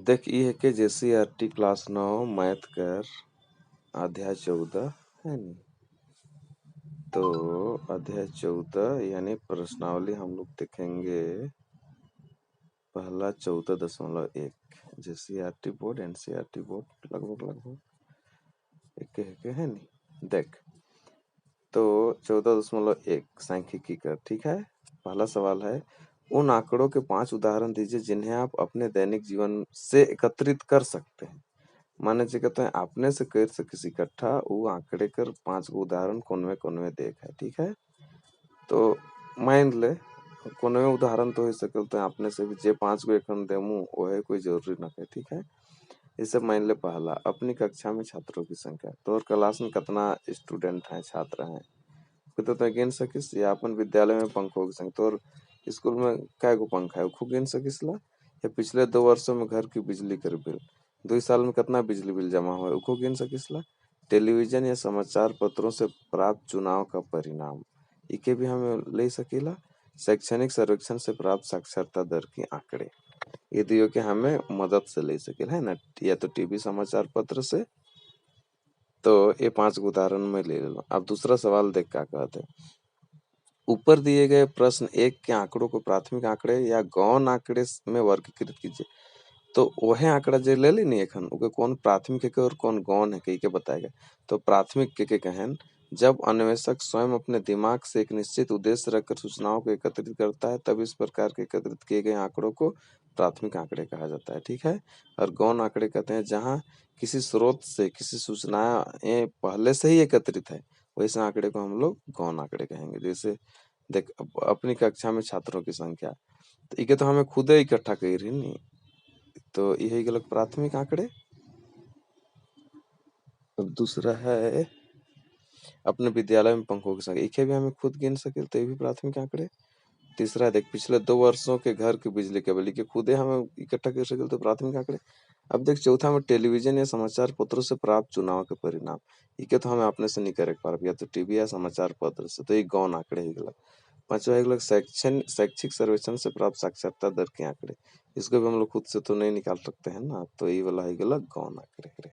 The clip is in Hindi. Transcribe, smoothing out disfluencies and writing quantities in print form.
देख ई है कि जेसीईआरटी क्लास 9 मैथ कर अध्याय 14 है नी। तो अध्याय 14 यानी प्रश्नावली हम लोग देखेंगे पहला 14.1 जेसीईआरटी बोर्ड एनसीईआरटी बोर्ड लगभग एक है नी। देख तो 14.1 सांख्यिकी कर, ठीक है। पहला सवाल है उन आंकड़ों के 5 उदाहरण दीजिए जिन्हें आप अपने दैनिक जीवन से एकत्रित कर सकते हैं। माने जे कहते हैं आपने से कर सकिस इकट्ठा वो आंकड़े कर 5 गो उदाहरण कोनवे देख है, ठीक है। तो मान ले कोनवे उदाहरण तो हो सकल तो आपने से भी जे 5 गो एखन देमु ओहे कोई जरूरी ना है, ठीक है। इसे मान ले पहला अपनी कक्षा में छात्रों की संख्या, तो और क्लास में कितना स्टूडेंट हैं छात्र हैं तो गिन सकिस, या अपन विद्यालय में पंखों की संख्या तो और स्कूल में कै गो पंखा है खूब गिन सकिस ला, या पिछले 2 वर्षों में घर की बिजली कर बिल 2 साल में कितना बिजली बिल जमा हुआ है उसको गिन सकिस ला। टेलीविजन या समाचार पत्रों से प्राप्त चुनाव का परिणाम इके भी हमें ले सकीला। शैक्षणिक सर्वेक्षण से प्राप्त साक्षरता दर के आंकड़े ये दियो के हमें मदद से ले सके है ना, या तो टीवी समाचार पत्र से। तो ये 5 उदाहरण में ले लो। अब दूसरा सवाल देख क्या कहते हैं, ऊपर दिए गए प्रश्न एक के आंकड़ों को प्राथमिक आंकड़े या गौण आंकड़े में वर्गीकृत कीजिए। तो वह आंकड़ा जो ले ली नहीं एखन ओके कौन प्राथमिक है और कौन गौण है के बताएगा। तो प्राथमिक के कहन जब अन्वेषक स्वयं अपने दिमाग से एक निश्चित उद्देश्य रखकर सूचनाओं को एकत्रित करता है तब इस प्रकार के एकत्रित किए गए आंकड़ों को प्राथमिक आंकड़े कहा जाता है, ठीक है। और गौण आंकड़े कहते हैं जहाँ किसी स्रोत से किसी सूचनाएं पहले से ही एकत्रित है वैसे आंकड़े को हम लोग गौण आंकड़े कहेंगे। जैसे देख अपनी कक्षा में छात्रों की संख्या तो इके तो हमें खुद ही इकट्ठा कर रही नहीं, तो यही गलत प्राथमिक आंकड़े। अब दूसरा है अपने विद्यालय में पंखों की संख्या इके भी हमें खुद गिन सके तो ये भी प्राथमिक आंकड़े। तीसरा है देख पिछले 2 वर्षों के घर की बिजली के बिल के खुदे हमें इकट्ठा कर सके तो प्राथमिक आंकड़े। अब देख चौथा में टेलीविजन या समाचार पत्रों से प्राप्त चुनाव के परिणाम इके तो हमें अपने से नहीं करे पा या तो टीवी या समाचार पत्र से, तो ये गौण आंकड़े ही गलत। पांचवा एक लोग शैक्षिक सर्वेक्षण से प्राप्त साक्षरता दर के आंकड़े, इसको भी हम लोग खुद से तो नहीं निकाल सकते हैं ना, तो ये वाला ही गलत गौण आंकड़े।